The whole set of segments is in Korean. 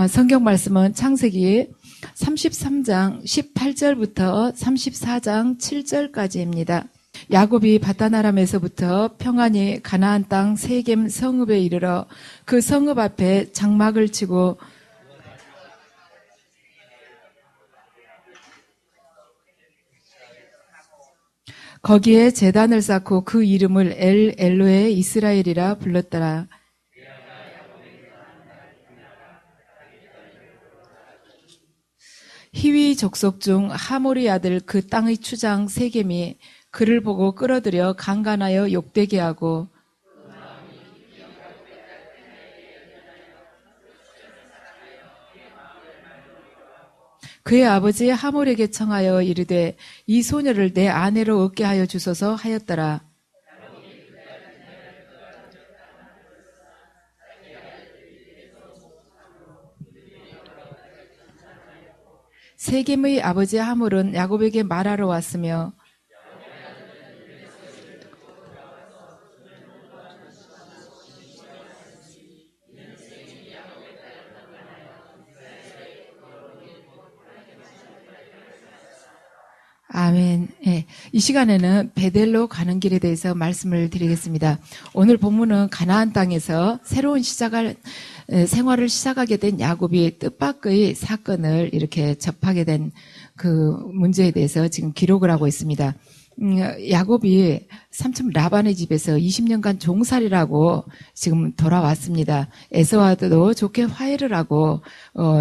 성경 말씀은 창세기 33장 18절부터 34장 7절까지입니다. 야곱이 바다나람에서부터 평안히 가나안 땅 세겜 성읍에 이르러 그 성읍 앞에 장막을 치고 거기에 제단을 쌓고 그 이름을 엘 엘로에 이스라엘이라 불렀더라. 히위 족속 중 하몰의 아들 그 땅의 추장 세겜이 그를 보고 끌어들여 강간하여 욕되게 하고 그의 아버지 하몰에게 청하여 이르되 이 소녀를 내 아내로 얻게 하여 주소서 하였더라. 세겜의 아버지 하몰은 야곱에게 말하러 왔으며 아멘. 예. 이 시간에는 베델로 가는 길에 대해서 말씀을 드리겠습니다. 오늘 본문은 가나안 땅에서 새로운 생활을 시작하게 된 야곱이 뜻밖의 사건을 이렇게 접하게 된 그 문제에 대해서 지금 기록을 하고 있습니다. 야곱이 삼촌 라반의 집에서 20년간 종살이라고 지금 돌아왔습니다. 에서와도 좋게 화해를 하고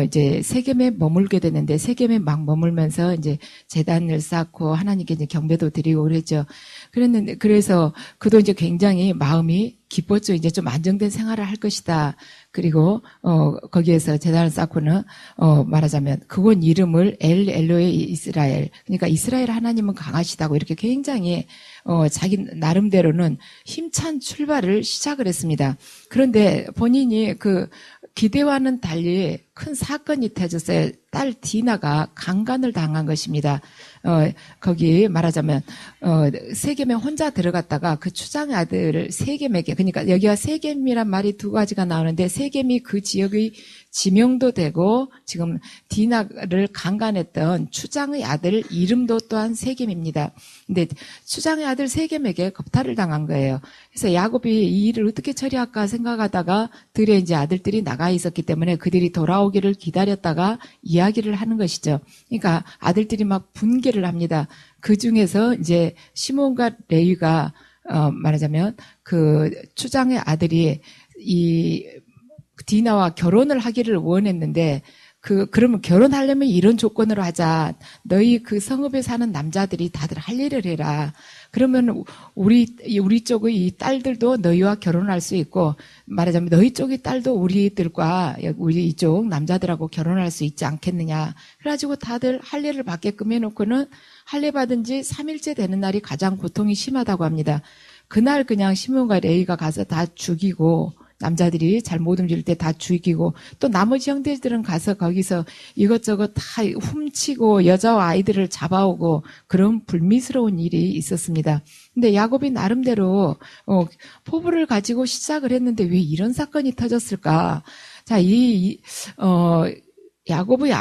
이제 세겜에 머물게 됐는데 세겜에 막 머물면서 이제 제단을 쌓고 하나님께 이제 경배도 드리고 그랬죠. 그래서 그도 이제 굉장히 마음이 기뻤죠. 이제 좀 안정된 생활을 할 것이다. 그리고 거기에서 제단을 쌓고는 말하자면 그곳 이름을 엘 엘로에 이스라엘, 그러니까 이스라엘 하나님은 강하시다고 이렇게 굉장히 자기 나름대로는 힘찬 출발을 시작을 했습니다. 그런데 본인이 그 기대와는 달리 큰 사건이 터졌어요. 딸 디나가 강간을 당한 것입니다. 거기 말하자면 세겜에 혼자 들어갔다가 그 추장의 아들을 세겜에게, 그러니까 여기가 세겜이란 말이 두 가지가 나오는데 세겜이 그 지역의 지명도 되고 지금 디나를 강간했던 추장의 아들 이름도 또한 세겜입니다. 근데 추장의 아들 세겜에게 겁탈을 당한 거예요. 그래서 야곱이 이 일을 어떻게 처리할까 생각하다가 들에 이제 아들들이 나가 있었기 때문에 그들이 돌아오기를 기다렸다가 이야기를 하는 것이죠. 그러니까 아들들이 막 분개를 합니다. 그 중에서 이제 시몬과 레위가 말하자면 그 추장의 아들이 이 디나와 결혼을 하기를 원했는데 그러면 결혼하려면 이런 조건으로 하자. 너희 그 성읍에 사는 남자들이 다들 할 일을 해라. 그러면 우리 쪽의 이 딸들도 너희와 결혼할 수 있고, 말하자면 너희 쪽의 딸도 우리들과 우리 이쪽 남자들하고 결혼할 수 있지 않겠느냐. 그래가지고 다들 할례를 받게끔 해놓고는 할례 받은 지 3일째 되는 날이 가장 고통이 심하다고 합니다. 그날 그냥 시몬과 레위가 가서 다 죽이고, 남자들이 잘 못 움직일 때 다 죽이고, 또 나머지 형제들은 가서 거기서 이것저것 다 훔치고 여자와 아이들을 잡아오고 그런 불미스러운 일이 있었습니다. 근데 야곱이 나름대로 포부를 가지고 시작을 했는데 왜 이런 사건이 터졌을까? 자, 야곱의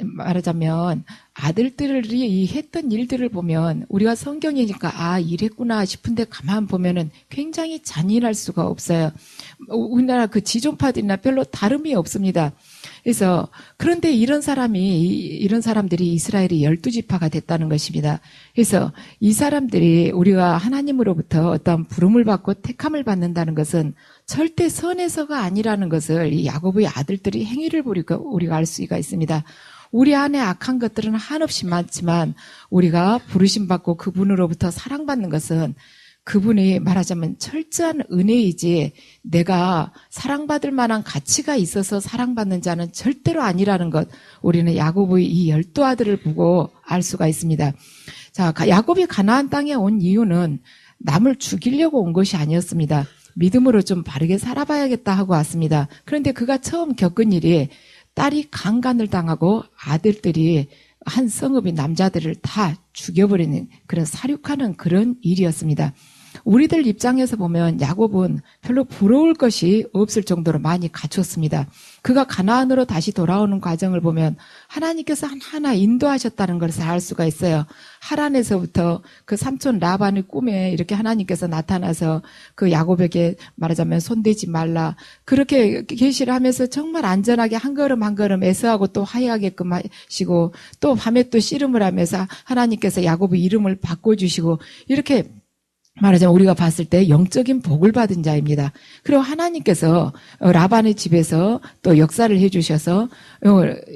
말하자면 아들들이 했던 일들을 보면 우리가 성경이니까 이랬구나 싶은데 가만 보면은 굉장히 잔인할 수가 없어요. 우리나라 그 지존파들이나 별로 다름이 없습니다. 그래서 그런데 이런 사람들이 이스라엘의 12지파가 됐다는 것입니다. 그래서 이 사람들이 우리가 하나님으로부터 어떤 부름을 받고 택함을 받는다는 것은 절대 선에서가 아니라는 것을 이 야곱의 아들들이 행위를 보니까 우리가 알 수가 있습니다. 우리 안에 악한 것들은 한없이 많지만 우리가 부르심 받고 그분으로부터 사랑받는 것은 그분이 말하자면 철저한 은혜이지 내가 사랑받을 만한 가치가 있어서 사랑받는 자는 절대로 아니라는 것, 우리는 야곱의 이 12아들을 보고 알 수가 있습니다. 자, 야곱이 가나안 땅에 온 이유는 남을 죽이려고 온 것이 아니었습니다. 믿음으로 좀 바르게 살아봐야겠다 하고 왔습니다. 그런데 그가 처음 겪은 일이 딸이 강간을 당하고 아들들이 한 성읍의 남자들을 다 죽여버리는 그런 사륙하는 그런 일이었습니다. 우리들 입장에서 보면 야곱은 별로 부러울 것이 없을 정도로 많이 갖췄습니다. 그가 가나안으로 다시 돌아오는 과정을 보면 하나님께서 하나하나 인도하셨다는 것을 알 수가 있어요. 하란에서부터 그 삼촌 라반의 꿈에 이렇게 하나님께서 나타나서 그 야곱에게 말하자면 손대지 말라 그렇게 계시를 하면서 정말 안전하게 한 걸음 한 걸음 에서하고 또 화해하게끔 하시고 또 밤에 또 씨름을 하면서 하나님께서 야곱의 이름을 바꿔주시고 이렇게 말하자면 우리가 봤을 때 영적인 복을 받은 자입니다. 그리고 하나님께서 라반의 집에서 또 역사를 해주셔서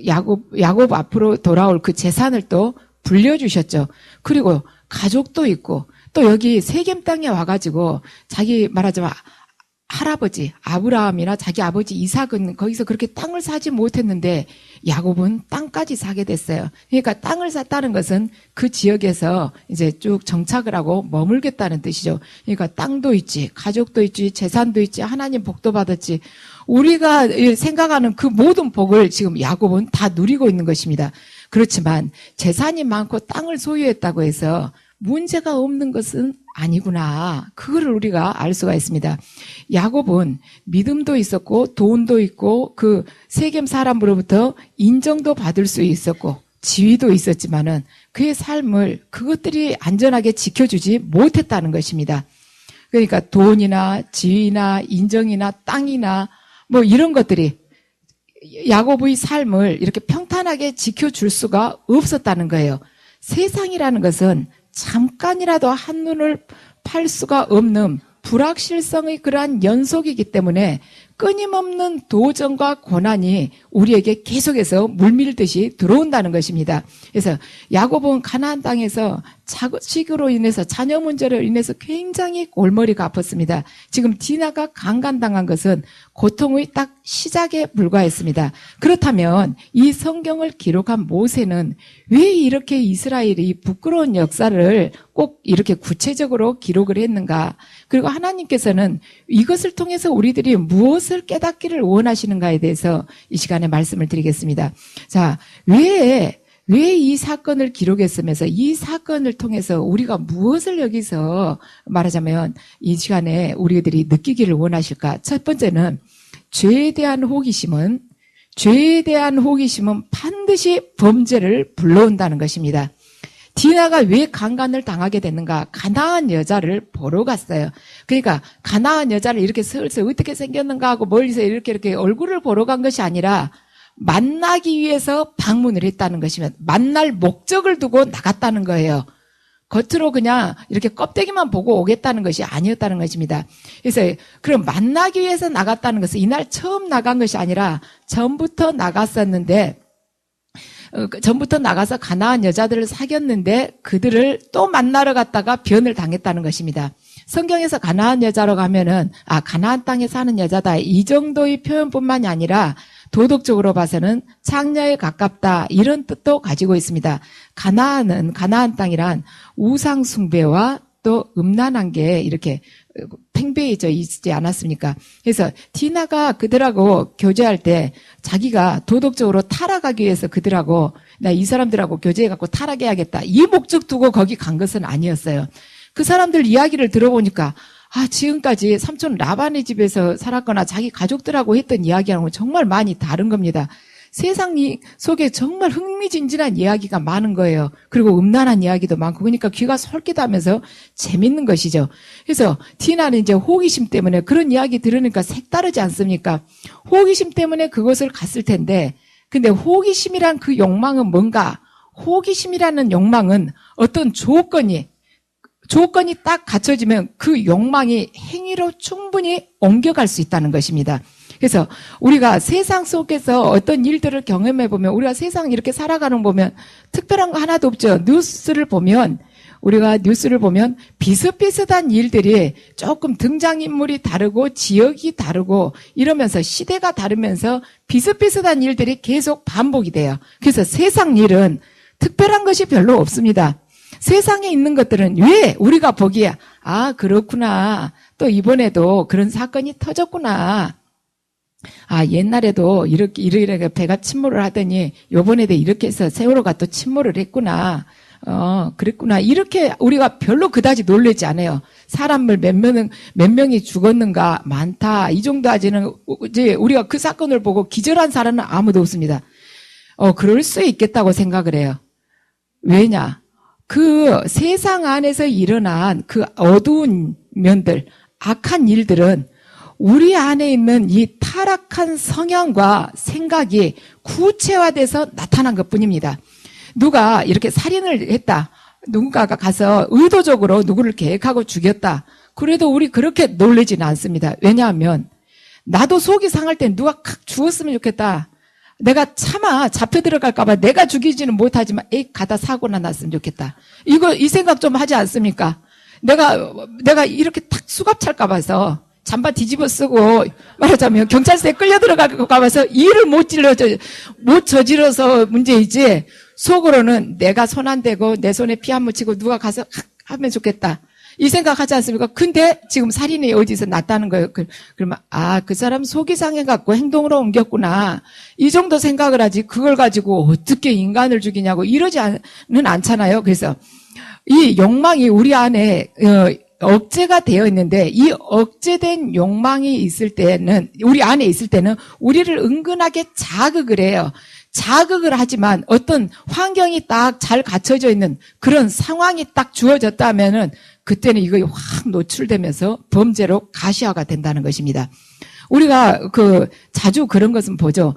야곱 앞으로 돌아올 그 재산을 또 불려주셨죠. 그리고 가족도 있고 또 여기 세겜 땅에 와가지고 자기 말하자면 할아버지 아브라함이나 자기 아버지 이삭은 거기서 그렇게 땅을 사지 못했는데 야곱은 땅까지 사게 됐어요. 그러니까 땅을 샀다는 것은 그 지역에서 이제 쭉 정착을 하고 머물겠다는 뜻이죠. 그러니까 땅도 있지, 가족도 있지, 재산도 있지, 하나님 복도 받았지. 우리가 생각하는 그 모든 복을 지금 야곱은 다 누리고 있는 것입니다. 그렇지만 재산이 많고 땅을 소유했다고 해서 문제가 없는 것은 아니구나. 그거를 우리가 알 수가 있습니다. 야곱은 믿음도 있었고 돈도 있고 그 세겜 사람으로부터 인정도 받을 수 있었고 지위도 있었지만은 그의 삶을 그것들이 안전하게 지켜주지 못했다는 것입니다. 그러니까 돈이나 지위나 인정이나 땅이나 뭐 이런 것들이 야곱의 삶을 이렇게 평탄하게 지켜줄 수가 없었다는 거예요. 세상이라는 것은 잠깐이라도 한눈을 팔 수가 없는 불확실성의 그러한 연속이기 때문에 끊임없는 도전과 고난이 우리에게 계속해서 물밀듯이 들어온다는 것입니다. 그래서 야곱은 가나안 땅에서 자식으로 인해서 자녀 문제로 인해서 굉장히 골머리가 아팠습니다. 지금 디나가 강간당한 것은 고통의 딱 시작에 불과했습니다. 그렇다면 이 성경을 기록한 모세는 왜 이렇게 이스라엘이 부끄러운 역사를 꼭 이렇게 구체적으로 기록을 했는가? 그리고 하나님께서는 이것을 통해서 우리들이 무엇을 깨닫기를 원하시는가에 대해서 이 시간에 말씀을 드리겠습니다. 자, 왜 이 사건을 기록했으면서 이 사건을 통해서 우리가 무엇을 여기서 말하자면 이 시간에 우리들이 느끼기를 원하실까? 첫 번째는 죄에 대한 호기심은 반드시 범죄를 불러온다는 것입니다. 디나가 왜 강간을 당하게 됐는가? 가나안 여자를 보러 갔어요. 그러니까 가나안 여자를 이렇게 슬슬 어떻게 생겼는가 하고 멀리서 이렇게 얼굴을 보러 간 것이 아니라 만나기 위해서 방문을 했다는 것이면 만날 목적을 두고 나갔다는 거예요. 겉으로 그냥 이렇게 껍데기만 보고 오겠다는 것이 아니었다는 것입니다. 그래서 그럼 만나기 위해서 나갔다는 것은 이날 처음 나간 것이 아니라 전부터 나갔었는데 전부터 나가서 가나안 여자들을 사귀었는데 그들을 또 만나러 갔다가 변을 당했다는 것입니다. 성경에서 가나안 여자로 가면은 가나안 땅에 사는 여자다 이 정도의 표현뿐만이 아니라 도덕적으로 봐서는 창녀에 가깝다 이런 뜻도 가지고 있습니다. 가나안 땅이란 우상 숭배와 또 음란한 게 이렇게 팽배해져 있지 않았습니까? 그래서 디나가 그들하고 교제할 때 자기가 도덕적으로 타락하기 위해서 그들하고 나 이 사람들하고 교제해갖고 타락해야겠다 이 목적 두고 거기 간 것은 아니었어요. 그 사람들 이야기를 들어보니까 지금까지 삼촌 라반의 집에서 살았거나 자기 가족들하고 했던 이야기하고는 정말 많이 다른 겁니다. 세상 속에 정말 흥미진진한 이야기가 많은 거예요. 그리고 음란한 이야기도 많고 그러니까 귀가 솔깃하면서 재밌는 것이죠. 그래서 디나는 이제 호기심 때문에 그런 이야기 들으니까 색다르지 않습니까? 호기심 때문에 그것을 갔을 텐데 근데 호기심이란 그 욕망은 뭔가? 호기심이라는 욕망은 어떤 조건이 딱 갖춰지면 그 욕망이 행위로 충분히 옮겨갈 수 있다는 것입니다. 그래서 우리가 세상 속에서 어떤 일들을 경험해 보면 우리가 세상 이렇게 살아가는 거 보면 특별한 거 하나도 없죠. 우리가 뉴스를 보면 비슷비슷한 일들이 조금 등장인물이 다르고 지역이 다르고 이러면서 시대가 다르면서 비슷비슷한 일들이 계속 반복이 돼요. 그래서 세상 일은 특별한 것이 별로 없습니다. 세상에 있는 것들은 왜 우리가 보기에 그렇구나. 또 이번에도 그런 사건이 터졌구나. 옛날에도 이렇게 배가 침몰을 하더니 요번에도 이렇게 해서 세월호가 또 침몰을 했구나. 그랬구나. 이렇게 우리가 별로 그다지 놀라지 않아요. 사람을 몇 명이 죽었는가, 많다. 이 정도까지는 이제 우리가 그 사건을 보고 기절한 사람은 아무도 없습니다. 그럴 수 있겠다고 생각을 해요. 왜냐? 그 세상 안에서 일어난 그 어두운 면들, 악한 일들은 우리 안에 있는 이 타락한 성향과 생각이 구체화돼서 나타난 것 뿐입니다. 누가 이렇게 살인을 했다. 누군가가 가서 의도적으로 누구를 계획하고 죽였다. 그래도 우리 그렇게 놀라지는 않습니다. 왜냐하면 나도 속이 상할 땐 누가 칵 죽었으면 좋겠다. 내가 차마 잡혀 들어갈까봐 내가 죽이지는 못하지만 가다 사고나 났으면 좋겠다. 이 생각 좀 하지 않습니까? 내가 이렇게 탁 수갑 찰까 봐서 잠바 뒤집어 쓰고 말하자면 경찰서에 끌려 들어갈까 봐서 일을 못 저질러서 문제이지, 속으로는 내가 손 안 대고 내 손에 피 안 묻히고 누가 가서 하면 좋겠다. 이 생각 하지 않습니까? 근데 지금 살인이 어디서 났다는 거예요. 그러면 그 사람 속이 상해갖고 행동으로 옮겼구나. 이 정도 생각을 하지, 그걸 가지고 어떻게 인간을 죽이냐고 이러지는 않잖아요. 그래서 이 욕망이 우리 안에 억제가 되어 있는데, 이 억제된 욕망이 있을 때는, 우리 안에 있을 때는 우리를 은근하게 자극을 해요. 자극을 하지만 어떤 환경이 딱 잘 갖춰져 있는 그런 상황이 딱 주어졌다면은 그때는 이거 확 노출되면서 범죄로 가시화가 된다는 것입니다. 우리가 자주 그런 것은 보죠.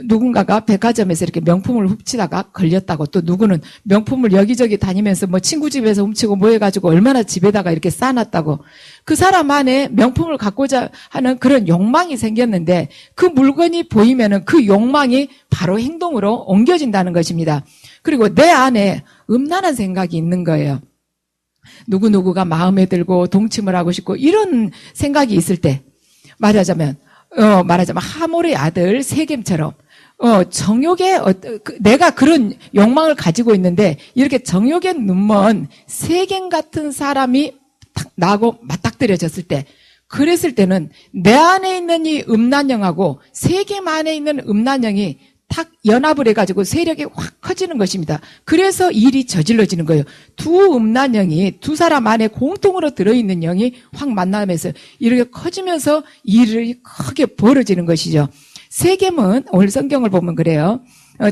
누군가가 백화점에서 이렇게 명품을 훔치다가 걸렸다고, 또 누구는 명품을 여기저기 다니면서 뭐 친구 집에서 훔치고 뭐 해가지고 얼마나 집에다가 이렇게 쌓아놨다고. 그 사람 안에 명품을 갖고자 하는 그런 욕망이 생겼는데, 그 물건이 보이면은 그 욕망이 바로 행동으로 옮겨진다는 것입니다. 그리고 내 안에 음란한 생각이 있는 거예요. 누구누구가 마음에 들고 동침을 하고 싶고 이런 생각이 있을 때, 말하자면 하몰의 아들 세겜처럼 정욕에 내가 그런 욕망을 가지고 있는데, 이렇게 정욕에 눈먼 세겜 같은 사람이 나하고 맞닥뜨려졌을 때, 그랬을 때는 내 안에 있는 이 음란형하고 세겜 안에 있는 음란형이 탁 연합을 해가지고 세력이 확 커지는 것입니다. 그래서 일이 저질러지는 거예요. 두 음란형이, 두 사람 안에 공통으로 들어있는 영이 확 만나면서 이렇게 커지면서 일이 크게 벌어지는 것이죠. 세겜은, 오늘 성경을 보면 그래요.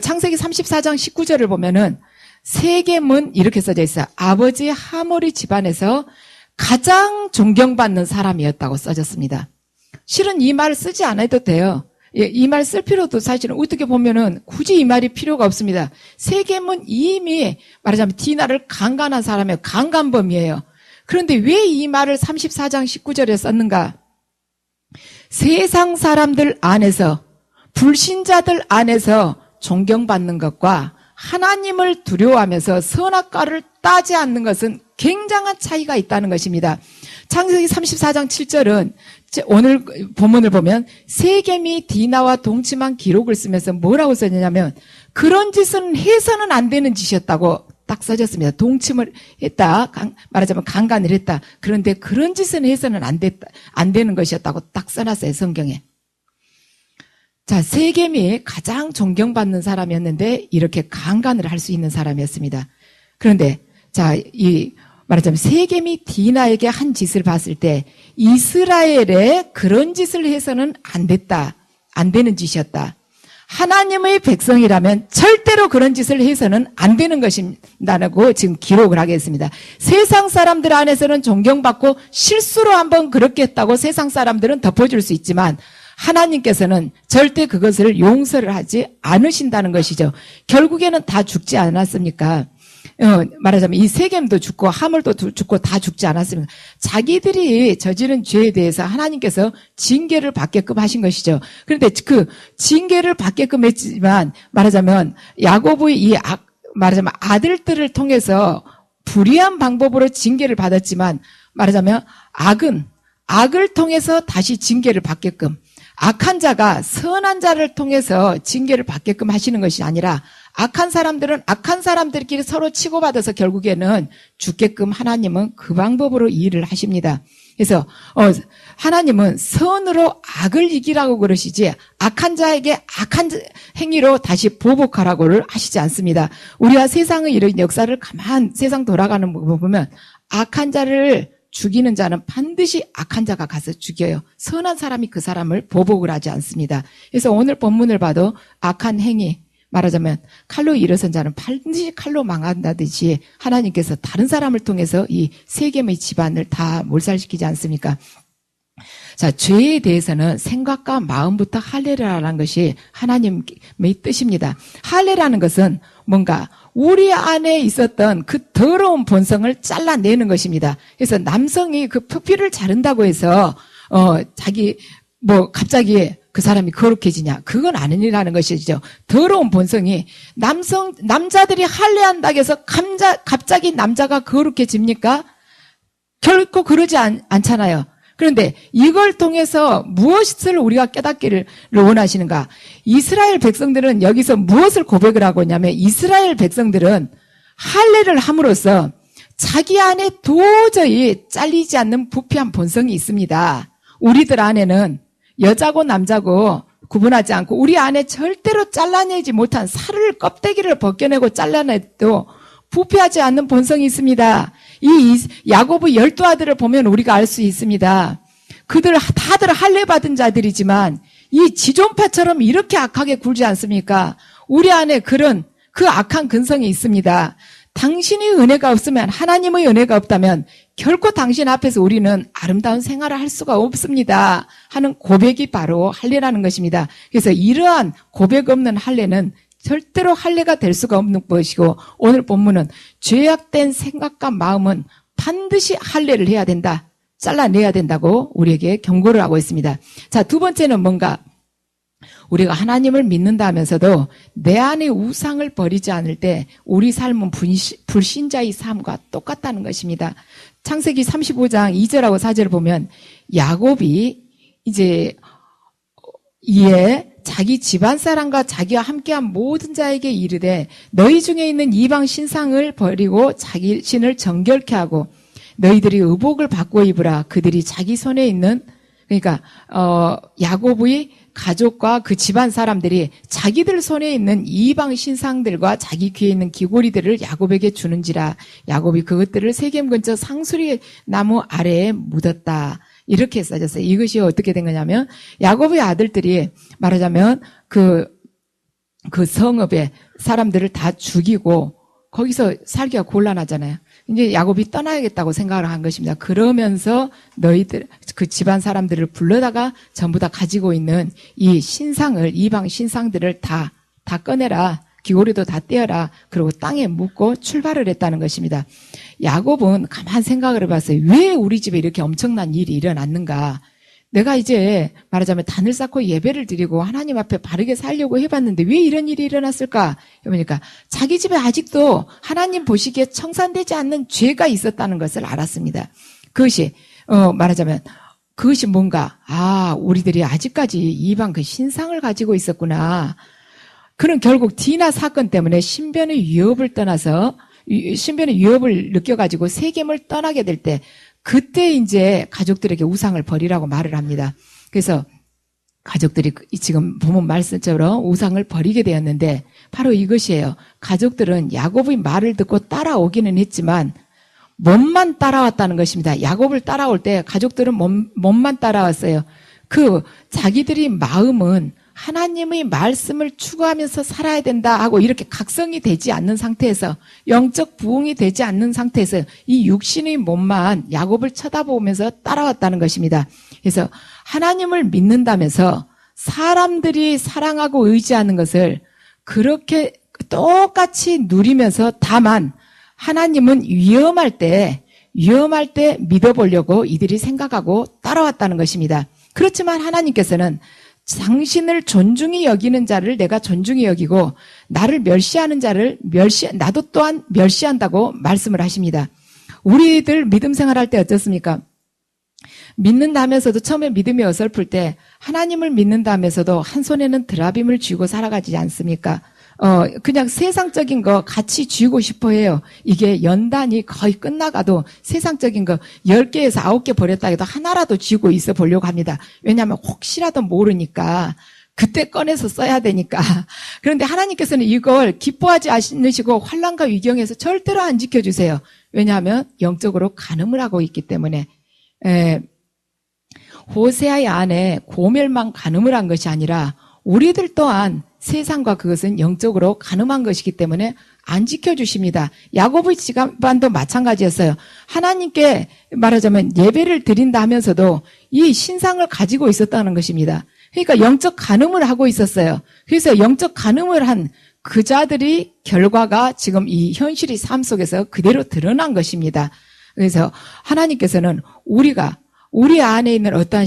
창세기 34장 19절을 보면은 세겜은 이렇게 써져 있어요. 아버지 하몰의 집안에서 가장 존경받는 사람이었다고 써졌습니다. 실은 이 말을 쓰지 않아도 돼요. 이 말 쓸 필요도 사실은 어떻게 보면은 굳이 이 말이 필요가 없습니다. 세겜은 이미 말하자면 디나를 강간한 사람이에요. 강간범이에요. 그런데 왜 이 말을 34장 19절에 썼는가? 세상 사람들 안에서, 불신자들 안에서 존경받는 것과 하나님을 두려워하면서 선악과를 따지 않는 것은 굉장한 차이가 있다는 것입니다. 창세기 34장 7절은 오늘 본문을 보면 세겜이 디나와 동침한 기록을 쓰면서 뭐라고 썼냐면, 그런 짓은 해서는 안 되는 짓이었다고 딱 써졌습니다. 동침을 했다, 말하자면 강간을 했다. 그런데 그런 짓은 해서는 안 되는 것이었다고 딱 써놨어요, 성경에. 자, 세겜이 가장 존경받는 사람이었는데 이렇게 강간을 할 수 있는 사람이었습니다. 그런데 자, 말하자면 세겜이 디나에게 한 짓을 봤을 때 이스라엘에 그런 짓을 해서는 안 되는 짓이었다. 하나님의 백성이라면 절대로 그런 짓을 해서는 안 되는 것이다라고 지금 기록을 하겠습니다. 세상 사람들 안에서는 존경받고 실수로 한번 그렇게 했다고 세상 사람들은 덮어줄 수 있지만, 하나님께서는 절대 그것을 용서를 하지 않으신다는 것이죠. 결국에는 다 죽지 않았습니까? 말하자면 이 세겜도 죽고 하몰도 죽고 다 죽지 않았습니까? 자기들이 저지른 죄에 대해서 하나님께서 징계를 받게끔 하신 것이죠. 그런데 그 징계를 받게끔 했지만, 말하자면 야곱의 말하자면 아들들을 통해서 불의한 방법으로 징계를 받았지만, 말하자면 악을 통해서 다시 징계를 받게끔, 악한 자가 선한 자를 통해서 징계를 받게끔 하시는 것이 아니라, 악한 사람들은 악한 사람들끼리 서로 치고받아서 결국에는 죽게끔 하나님은 그 방법으로 일을 하십니다. 그래서 하나님은 선으로 악을 이기라고 그러시지 악한 자에게 악한 행위로 다시 보복하라고를 하시지 않습니다. 우리가 세상의 이런 역사를 세상 돌아가는 거 보면 악한 자를 죽이는 자는 반드시 악한 자가 가서 죽여요. 선한 사람이 그 사람을 보복을 하지 않습니다. 그래서 오늘 본문을 봐도 악한 행위, 말하자면 칼로 일어선 자는 반드시 칼로 망한다듯이 하나님께서 다른 사람을 통해서 이 세겜의 집안을 다 몰살시키지 않습니까? 자, 죄에 대해서는 생각과 마음부터 할례라는 것이 하나님의 뜻입니다. 할례라는 것은 뭔가 우리 안에 있었던 그 더러운 본성을 잘라내는 것입니다. 그래서 남성이 그 표피를 자른다고 해서 갑자기 그 사람이 거룩해지냐? 그건 아니라는 것이죠. 더러운 본성이 남자들이 할례한다고 해서 갑자기 남자가 거룩해집니까? 결코 그러지 않잖아요. 그런데 이걸 통해서 무엇을 우리가 깨닫기를 원하시는가? 이스라엘 백성들은 여기서 무엇을 고백을 하고 있냐면 이스라엘 백성들은 할례를 함으로써 자기 안에 도저히 잘리지 않는 부패한 본성이 있습니다. 우리들 안에는 여자고 남자고 구분하지 않고 우리 안에 절대로 잘라내지 못한 살을 껍데기를 벗겨내고 잘라내도 부패하지 않는 본성이 있습니다. 이 야곱의 12아들을 보면 우리가 알 수 있습니다. 그들 다들 할례 받은 자들이지만 이 지존파처럼 이렇게 악하게 굴지 않습니까? 우리 안에 그 악한 근성이 있습니다. 당신의 은혜가 없으면 하나님의 은혜가 없다면 결코 당신 앞에서 우리는 아름다운 생활을 할 수가 없습니다 하는 고백이 바로 할례라는 것입니다. 그래서 이러한 고백 없는 할례는 절대로 할례가 될 수가 없는 것이고 오늘 본문은 죄악된 생각과 마음은 반드시 할례를 해야 된다. 잘라내야 된다고 우리에게 경고를 하고 있습니다. 자, 두 번째는 뭔가 우리가 하나님을 믿는다 하면서도 내 안의 우상을 버리지 않을 때 우리 삶은 불신자의 삶과 똑같다는 것입니다. 창세기 35장 2절하고 4절을 보면 야곱이 이제 이에 자기 집안 사람과 자기와 함께한 모든 자에게 이르되 너희 중에 있는 이방 신상을 버리고 자기 신을 정결케 하고 너희들이 의복을 바꾸어 입으라. 그들이 자기 손에 있는 그러니까 야곱의 가족과 그 집안 사람들이 자기들 손에 있는 이방 신상들과 자기 귀에 있는 귀고리들을 야곱에게 주는지라. 야곱이 그것들을 세겜 근처 상수리 나무 아래에 묻었다. 이렇게 써졌어요. 이것이 어떻게 된 거냐면 야곱의 아들들이 말하자면 그 성읍에 사람들을 다 죽이고 거기서 살기가 곤란하잖아요. 이제 야곱이 떠나야겠다고 생각을 한 것입니다. 그러면서 너희들 그 집안 사람들을 불러다가 전부 다 가지고 있는 이 이방 신상들을 다 꺼내라. 귀고리도 다 떼어라. 그리고 땅에 묻고 출발을 했다는 것입니다. 야곱은 가만 생각을 해봤어요. 왜 우리 집에 이렇게 엄청난 일이 일어났는가? 내가 이제 말하자면 단을 쌓고 예배를 드리고 하나님 앞에 바르게 살려고 해봤는데 왜 이런 일이 일어났을까? 해보니까 자기 집에 아직도 하나님 보시기에 청산되지 않는 죄가 있었다는 것을 알았습니다. 그것이 말하자면 그것이 뭔가 우리들이 아직까지 이방 그 신상을 가지고 있었구나. 그는 결국 디나 사건 때문에 신변의 위협을 느껴가지고 세겜을 떠나게 될 때 그때 이제 가족들에게 우상을 버리라고 말을 합니다. 그래서 가족들이 지금 보면 말씀처럼 우상을 버리게 되었는데 바로 이것이에요. 가족들은 야곱의 말을 듣고 따라오기는 했지만 몸만 따라왔다는 것입니다. 야곱을 따라올 때 가족들은 몸만 따라왔어요. 자기들이 마음은 하나님의 말씀을 추구하면서 살아야 된다 하고 이렇게 각성이 되지 않는 상태에서 영적 부흥이 되지 않는 상태에서 이 육신의 몸만 야곱을 쳐다보면서 따라왔다는 것입니다. 그래서 하나님을 믿는다면서 사람들이 사랑하고 의지하는 것을 그렇게 똑같이 누리면서 다만 하나님은 위험할 때 믿어보려고 이들이 생각하고 따라왔다는 것입니다. 그렇지만 하나님께서는 당신을 존중히 여기는 자를 내가 존중히 여기고 나를 멸시하는 자를 나도 또한 멸시한다고 말씀을 하십니다. 우리들 믿음 생활할 때 어떻습니까? 믿는다면서도 처음에 믿음이 어설플 때 하나님을 믿는다면서도 한 손에는 드라빔을 쥐고 살아가지 않습니까? 그냥 세상적인 거 같이 쥐고 싶어 해요. 이게 연단이 거의 끝나가도 세상적인 거 10개에서 9개 버렸다 해도 하나라도 쥐고 있어 보려고 합니다. 왜냐하면 혹시라도 모르니까. 그때 꺼내서 써야 되니까. 그런데 하나님께서는 이걸 기뻐하지 않으시고 환난과 위경에서 절대로 안 지켜주세요. 왜냐하면 영적으로 간음을 하고 있기 때문에. 호세아의 안에 고멜만 간음을 한 것이 아니라 우리들 또한 세상과 그것은 영적으로 간음한 것이기 때문에 안 지켜주십니다. 야곱의 집안도 마찬가지였어요. 하나님께 말하자면 예배를 드린다 하면서도 이 신상을 가지고 있었다는 것입니다. 그러니까 영적 간음을 하고 있었어요. 그래서 영적 간음을 한 그 자들이 결과가 지금 이 현실의 삶 속에서 그대로 드러난 것입니다. 그래서 하나님께서는 우리 안에 있는 어떠한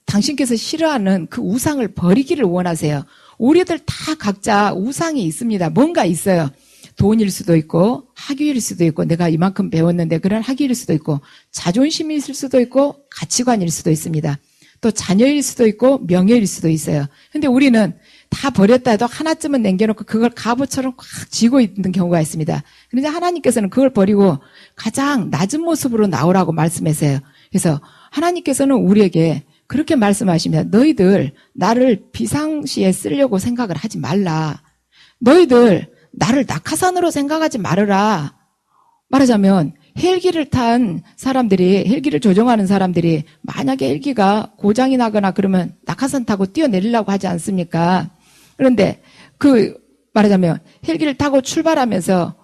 당신께서 싫어하는 그 우상을 버리기를 원하세요. 우리들 다 각자 우상이 있습니다. 뭔가 있어요. 돈일 수도 있고 학위일 수도 있고 내가 이만큼 배웠는데 그런 학위일 수도 있고 자존심이 있을 수도 있고 가치관일 수도 있습니다. 또 자녀일 수도 있고 명예일 수도 있어요. 근데 우리는 다 버렸다 해도 하나쯤은 남겨놓고 그걸 갑옷처럼 꽉 쥐고 있는 경우가 있습니다. 그런데 하나님께서는 그걸 버리고 가장 낮은 모습으로 나오라고 말씀하세요. 그래서 하나님께서는 우리에게 그렇게 말씀하십니다. 너희들 나를 비상시에 쓰려고 생각을 하지 말라. 너희들 나를 낙하산으로 생각하지 말아라. 말하자면 헬기를 탄 사람들이, 헬기를 조종하는 사람들이 만약에 헬기가 고장이 나거나 그러면 낙하산 타고 뛰어내리려고 하지 않습니까? 그런데 말하자면 헬기를 타고 출발하면서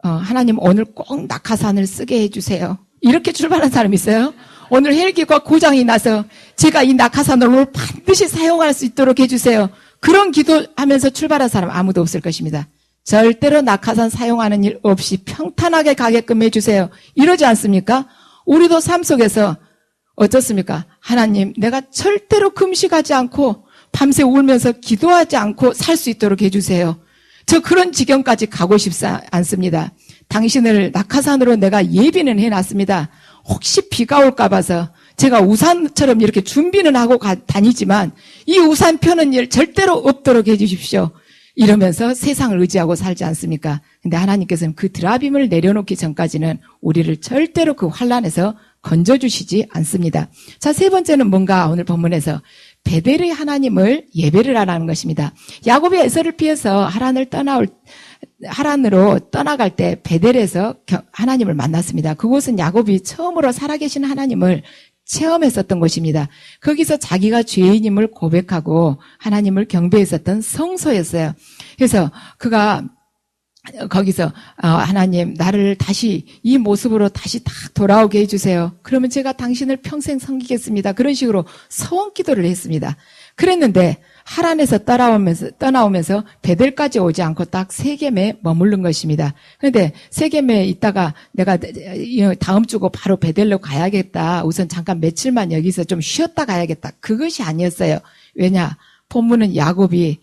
하나님 오늘 꼭 낙하산을 쓰게 해주세요. 이렇게 출발한 사람 있어요? 오늘 헬기가 고장이 나서 제가 이 낙하산을 오늘 반드시 사용할 수 있도록 해주세요. 그런 기도하면서 출발한 사람 아무도 없을 것입니다. 절대로 낙하산 사용하는 일 없이 평탄하게 가게끔 해주세요. 이러지 않습니까? 우리도 삶 속에서 어떻습니까? 하나님, 내가 절대로 금식하지 않고 밤새 울면서 기도하지 않고 살 수 있도록 해주세요. 저 그런 지경까지 가고 싶지 않습니다. 당신을 낙하산으로 내가 예비는 해놨습니다. 혹시 비가 올까 봐서 제가 우산처럼 이렇게 준비는 하고 다니지만 이 우산 펴는 일 절대로 없도록 해주십시오. 이러면서 세상을 의지하고 살지 않습니까? 근데 하나님께서는 그 드라빔을 내려놓기 전까지는 우리를 절대로 그 환난에서 건져주시지 않습니다. 자, 세 번째는 뭔가 오늘 본문에서 베델의 하나님을 예배를 하라는 것입니다. 야곱이 에서를 피해서 하란으로 떠나갈 때 베델에서 하나님을 만났습니다. 그곳은 야곱이 처음으로 살아계신 하나님을 체험했었던 곳입니다. 거기서 자기가 죄인임을 고백하고 하나님을 경배했었던 성소였어요. 그래서 그가 거기서 하나님 나를 다시 이 모습으로 다시 딱 돌아오게 해주세요. 그러면 제가 당신을 평생 섬기겠습니다. 그런 식으로 소원 기도를 했습니다. 그랬는데 하란에서 떠나오면서 베델까지 오지 않고 딱 세겜에 머무른 것입니다. 그런데 세겜에 있다가 내가 다음 주고 바로 베델로 가야겠다. 우선 잠깐 며칠만 여기서 좀 쉬었다 가야겠다. 그것이 아니었어요. 왜냐? 본문은 야곱이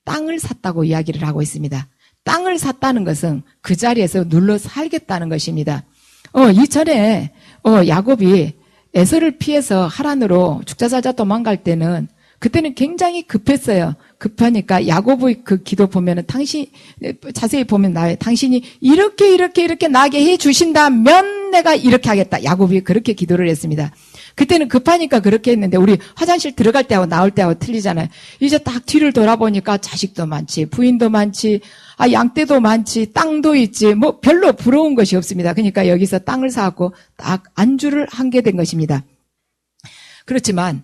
땅을 샀다고 이야기를 하고 있습니다. 땅을 샀다는 것은 그 자리에서 눌러 살겠다는 것입니다. 이전에 야곱이 에서를 피해서 하란으로 죽자사자 도망갈 때는 그때는 굉장히 급했어요. 급하니까 야곱의 그 기도 보면은 자세히 보면 나와요. 당신이 이렇게 나게 해 주신다면 내가 이렇게 하겠다. 야곱이 그렇게 기도를 했습니다. 그때는 급하니까 그렇게 했는데 우리 화장실 들어갈 때하고 나올 때하고 틀리잖아요. 이제 딱 뒤를 돌아보니까 자식도 많지, 부인도 많지, 양떼도 많지, 땅도 있지, 뭐 별로 부러운 것이 없습니다. 그러니까 여기서 땅을 사갖고 딱 안주를 하게 된 것입니다. 그렇지만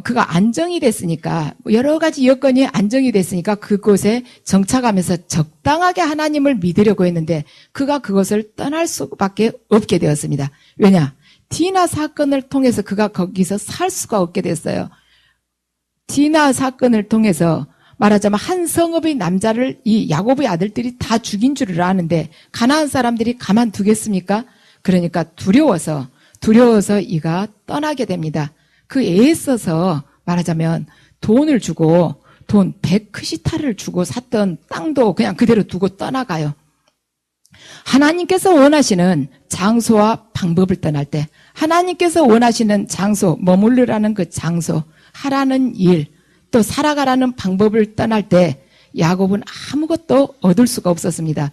그가 안정이 됐으니까 여러 가지 여건이 안정이 됐으니까 그곳에 정착하면서 적당하게 하나님을 믿으려고 했는데 그가 그것을 떠날 수밖에 없게 되었습니다. 왜냐? 디나 사건을 통해서 그가 거기서 살 수가 없게 됐어요. 디나 사건을 통해서 말하자면 한 성읍의 남자를 이 야곱의 아들들이 다 죽인 줄을 아는데 가나안 사람들이 가만두겠습니까? 그러니까 두려워서 이가 떠나게 됩니다. 그 애써서 말하자면 돈을 주고 돈 100크시타를 주고 샀던 땅도 그냥 그대로 두고 떠나가요. 하나님께서 원하시는 장소와 방법을 떠날 때 하나님께서 원하시는 장소, 머무르라는 그 장소, 하라는 일, 또 살아가라는 방법을 떠날 때 야곱은 아무것도 얻을 수가 없었습니다.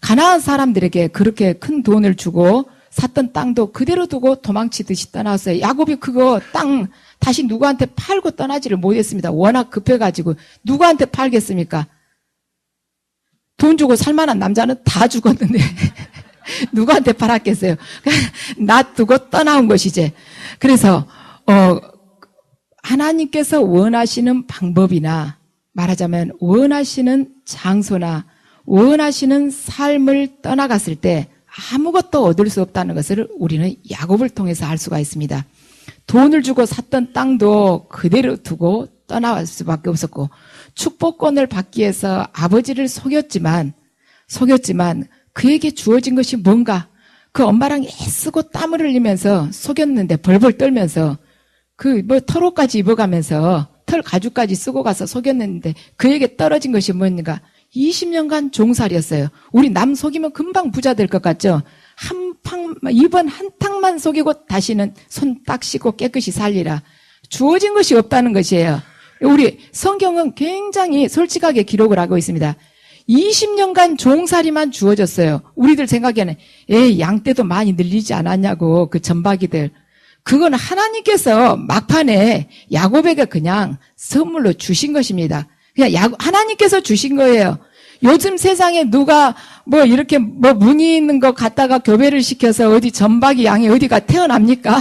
가나안 사람들에게 그렇게 큰 돈을 주고 샀던 땅도 그대로 두고 도망치듯이 떠났어요. 야곱이 그거 땅 다시 누구한테 팔고 떠나지를 못했습니다. 워낙 급해가지고 누구한테 팔겠습니까? 돈 주고 살만한 남자는 다 죽었는데 누구한테 팔았겠어요? 놔두고 떠나온 것이지. 그래서 하나님께서 원하시는 방법이나 말하자면 원하시는 장소나 원하시는 삶을 떠나갔을 때 아무것도 얻을 수 없다는 것을 우리는 야곱을 통해서 알 수가 있습니다. 돈을 주고 샀던 땅도 그대로 두고 떠나갈 수밖에 없었고, 축복권을 받기 위해서 아버지를 속였지만 그에게 주어진 것이 뭔가, 그 엄마랑 애쓰고 땀을 흘리면서 속였는데 벌벌 떨면서 털옷까지 입어가면서 털 가죽까지 쓰고 가서 속였는데 그에게 떨어진 것이 뭔가 20년간 종살이였어요. 우리 남 속이면 금방 부자 될 것 같죠? 이번 한 탕만 속이고 다시는 손 딱 씻고 깨끗이 살리라. 주어진 것이 없다는 것이에요. 우리 성경은 굉장히 솔직하게 기록을 하고 있습니다. 20년간 종살이만 주어졌어요. 우리들 생각에는 양떼도 많이 늘리지 않았냐고, 그 전박이들. 그건 하나님께서 막판에 야곱에게 그냥 선물로 주신 것입니다. 그냥 하나님께서 주신 거예요. 요즘 세상에 누가 이렇게 무늬 있는 거 갖다가 교배를 시켜서 어디 전박이 양이 어디가 태어납니까?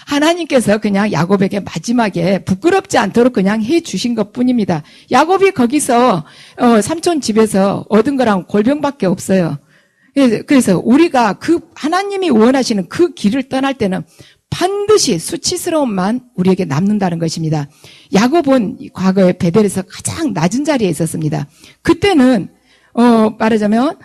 하나님께서 그냥 야곱에게 마지막에 부끄럽지 않도록 그냥 해 주신 것 뿐입니다. 야곱이 거기서 삼촌 집에서 얻은 거랑 골병밖에 없어요. 그래서 우리가 하나님이 원하시는 그 길을 떠날 때는 반드시 수치스러움만 우리에게 남는다는 것입니다. 야곱은 과거에 베델에서 가장 낮은 자리에 있었습니다. 그때는 말하자면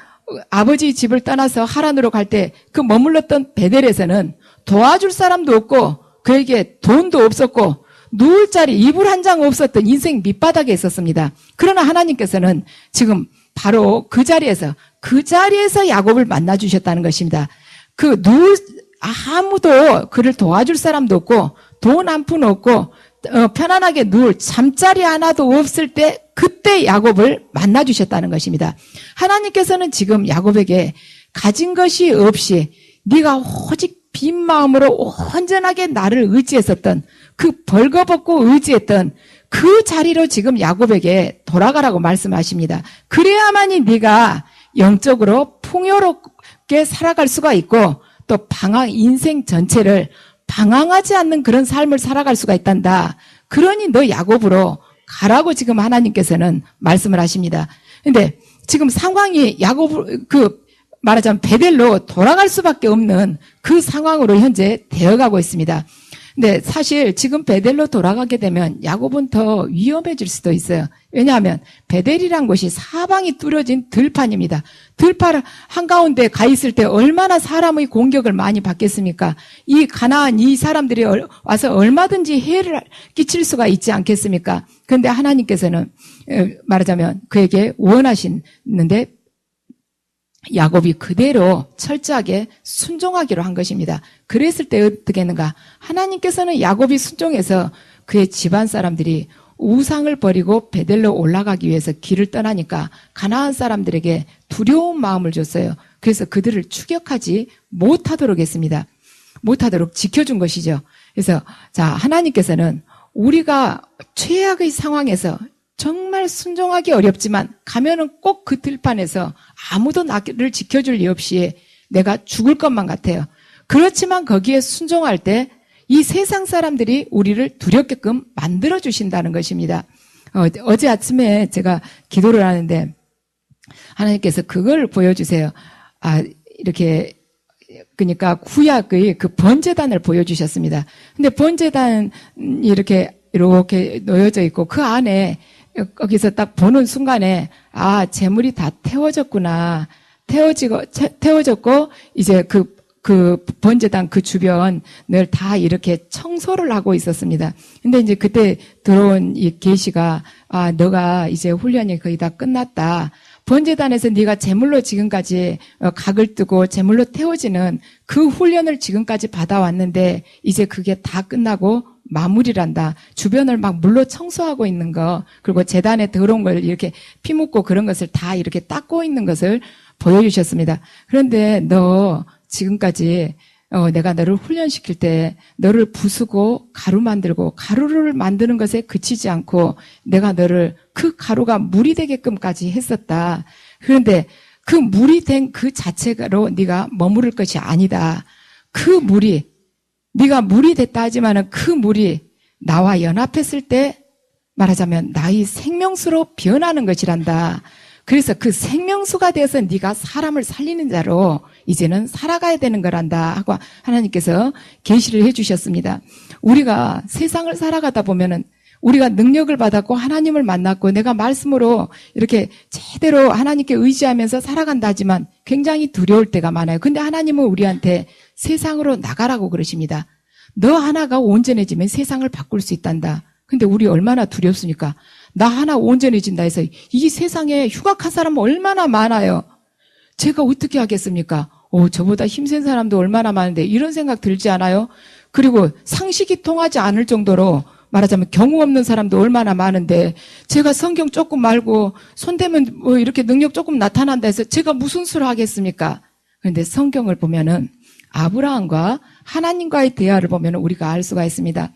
아버지 집을 떠나서 하란으로 갈 때 그 머물렀던 베델에서는 도와줄 사람도 없고 그에게 돈도 없었고 누울 자리 이불 한 장 없었던 인생 밑바닥에 있었습니다. 그러나 하나님께서는 지금 바로 그 자리에서 야곱을 만나 주셨다는 것입니다. 아무도 그를 도와줄 사람도 없고 돈 한 푼 없고 편안하게 누울 잠자리 하나도 없을 때 그때 야곱을 만나 주셨다는 것입니다. 하나님께서는 지금 야곱에게 가진 것이 없이 네가 오직 빈 마음으로 온전하게 나를 의지했었던, 그 벌거벗고 의지했던 그 자리로 지금 야곱에게 돌아가라고 말씀하십니다. 그래야만이 네가 영적으로 풍요롭게 살아갈 수가 있고 또 인생 전체를 방황하지 않는 그런 삶을 살아갈 수가 있단다. 그러니 너 야곱으로 가라고 지금 하나님께서는 말씀을 하십니다. 근데 지금 상황이 말하자면 베델로 돌아갈 수밖에 없는 그 상황으로 현재 되어가고 있습니다. 근데 사실 지금 베델로 돌아가게 되면 야곱은 더 위험해질 수도 있어요. 왜냐하면 베델이란 곳이 사방이 뚫어진 들판입니다. 들판 한가운데 가 있을 때 얼마나 사람의 공격을 많이 받겠습니까? 이 가나안 이 사람들이 와서 얼마든지 해를 끼칠 수가 있지 않겠습니까? 그런데 하나님께서는 말하자면 그에게 원하시는데 야곱이 그대로 철저하게 순종하기로 한 것입니다. 그랬을 때 어떻게 했는가? 하나님께서는 야곱이 순종해서 그의 집안 사람들이 우상을 버리고 베델로 올라가기 위해서 길을 떠나니까 가나안 사람들에게 두려운 마음을 줬어요. 그래서 그들을 추격하지 못하도록 했습니다. 못하도록 지켜준 것이죠. 그래서 하나님께서는 우리가 최악의 상황에서 정말 순종하기 어렵지만 가면은 꼭 그 들판에서 아무도 나를 지켜줄 리 없이 내가 죽을 것만 같아요. 그렇지만 거기에 순종할 때 이 세상 사람들이 우리를 두렵게끔 만들어주신다는 것입니다. 어제 아침에 제가 기도를 하는데 하나님께서 그걸 보여주세요. 이렇게 그러니까 구약의 그 번제단을 보여주셨습니다. 근데 번제단이 이렇게 놓여져 있고 그 안에 거기서 딱 보는 순간에 재물이 다 태워졌구나. 태워졌고 이제 그 번제단 그 주변을 다 이렇게 청소를 하고 있었습니다. 근데 이제 그때 들어온 이 계시가 너가 이제 훈련이 거의 다 끝났다. 번제단에서 네가 제물로 지금까지 각을 뜨고 제물로 태워지는 그 훈련을 지금까지 받아왔는데 이제 그게 다 끝나고 마무리란다. 주변을 막 물로 청소하고 있는 거, 그리고 재단에 더러운 걸 이렇게 피 묻고 그런 것을 다 이렇게 닦고 있는 것을 보여주셨습니다. 그런데 너 지금까지 내가 너를 훈련시킬 때 너를 부수고 가루 만들고 가루를 만드는 것에 그치지 않고 내가 너를 그 가루가 물이 되게끔까지 했었다. 그런데 그 물이 된 그 자체로 네가 머무를 것이 아니다. 그 물이 네가 물이 됐다 하지만은 그 물이 나와 연합했을 때 말하자면 나의 생명수로 변하는 것이란다. 그래서 그 생명수가 되어서 네가 사람을 살리는 자로 이제는 살아가야 되는 거란다 하고 하나님께서 계시를 해주셨습니다. 우리가 세상을 살아가다 보면은 우리가 능력을 받았고 하나님을 만났고 내가 말씀으로 이렇게 제대로 하나님께 의지하면서 살아간다 하지만 굉장히 두려울 때가 많아요. 근데 하나님은 우리한테 세상으로 나가라고 그러십니다. 너 하나가 온전해지면 세상을 바꿀 수 있단다. 근데 우리 얼마나 두렵습니까? 나 하나 온전해진다 해서 이 세상에 흉악한 사람은 얼마나 많아요. 제가 어떻게 하겠습니까? 저보다 힘센 사람도 얼마나 많은데 이런 생각 들지 않아요? 그리고 상식이 통하지 않을 정도로 말하자면 경우 없는 사람도 얼마나 많은데 제가 성경 조금 말고 손대면 뭐 이렇게 능력 조금 나타난다 해서 제가 무슨 수를 하겠습니까? 그런데 성경을 보면은 아브라함과 하나님과의 대화를 보면 우리가 알 수가 있습니다.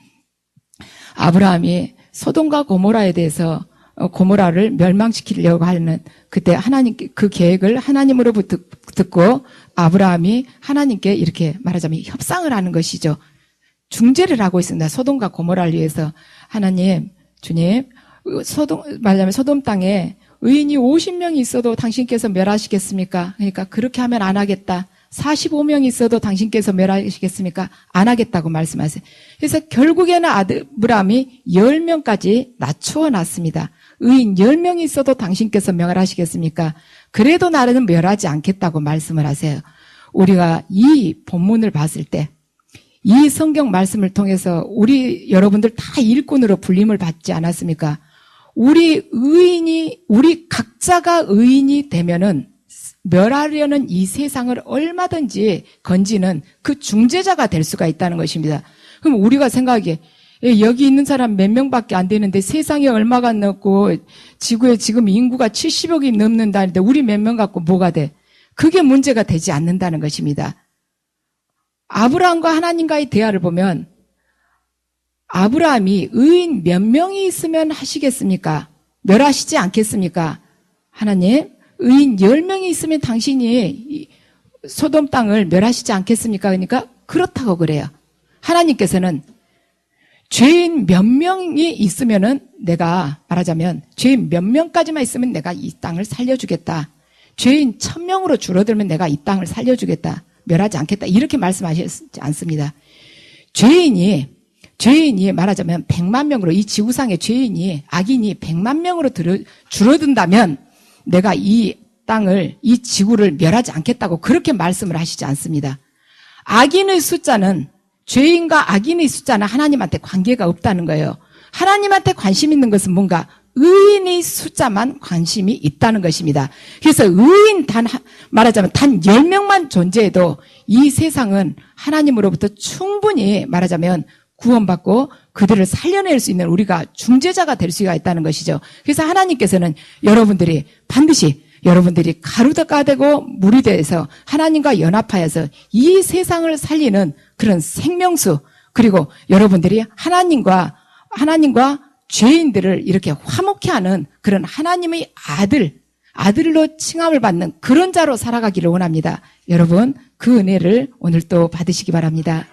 아브라함이 소돔과 고모라에 대해서 고모라를 멸망시키려고 하는 그때 하나님 그 계획을 하나님으로부터 듣고 아브라함이 하나님께 이렇게 말하자면 협상을 하는 것이죠. 중재를 하고 있습니다. 소돔과 고모라를 위해서 하나님, 주님, 말하자면 소돔 땅에 의인이 50명이 있어도 당신께서 멸하시겠습니까? 그러니까 그렇게 하면 안 하겠다. 45명이 있어도 당신께서 멸하시겠습니까? 안 하겠다고 말씀하세요. 그래서 결국에는 아브라함이 10명까지 낮추어 놨습니다. 의인 10명이 있어도 당신께서 멸하시겠습니까? 그래도 나는 멸하지 않겠다고 말씀을 하세요. 우리가 이 본문을 봤을 때 이 성경 말씀을 통해서 우리 여러분들 다 일꾼으로 불림을 받지 않았습니까? 우리 각자가 의인이 되면은 멸하려는 이 세상을 얼마든지 건지는 그 중재자가 될 수가 있다는 것입니다. 그럼 우리가 생각하기에 여기 있는 사람 몇 명밖에 안 되는데 세상에 얼마가 넘고 지구에 지금 인구가 70억이 넘는다는데 우리 몇 명 갖고 뭐가 돼? 그게 문제가 되지 않는다는 것입니다. 아브라함과 하나님과의 대화를 보면 아브라함이 의인 몇 명이 있으면 하시겠습니까? 멸하시지 않겠습니까? 하나님, 의인 10명이 있으면 당신이 소돔 땅을 멸하시지 않겠습니까? 그러니까 그렇다고 그래요. 하나님께서는 죄인 몇 명이 있으면은 내가 말하자면 죄인 몇 명까지만 있으면 내가 이 땅을 살려주겠다. 죄인 1000명으로 줄어들면 내가 이 땅을 살려주겠다. 멸하지 않겠다. 이렇게 말씀하시지 않습니다. 죄인이 말하자면 100만 명으로 이 지구상의 죄인이 악인이 100만 명으로 줄어든다면 내가 이 땅을 이 지구를 멸하지 않겠다고 그렇게 말씀을 하시지 않습니다. 악인의 숫자는 죄인과 악인의 숫자는 하나님한테 관계가 없다는 거예요. 하나님한테 관심 있는 것은 뭔가 의인의 숫자만 관심이 있다는 것입니다. 그래서 의인 말하자면 단 10명만 존재해도 이 세상은 하나님으로부터 충분히 말하자면 구원받고 그들을 살려낼 수 있는 우리가 중재자가 될 수가 있다는 것이죠. 그래서 하나님께서는 반드시 여러분들이 가루가 되고 물이 돼서 하나님과 연합하여서 이 세상을 살리는 그런 생명수, 그리고 여러분들이 하나님과 죄인들을 이렇게 화목케 하는 그런 하나님의 아들로 칭함을 받는 그런 자로 살아가기를 원합니다. 여러분, 그 은혜를 오늘 또 받으시기 바랍니다.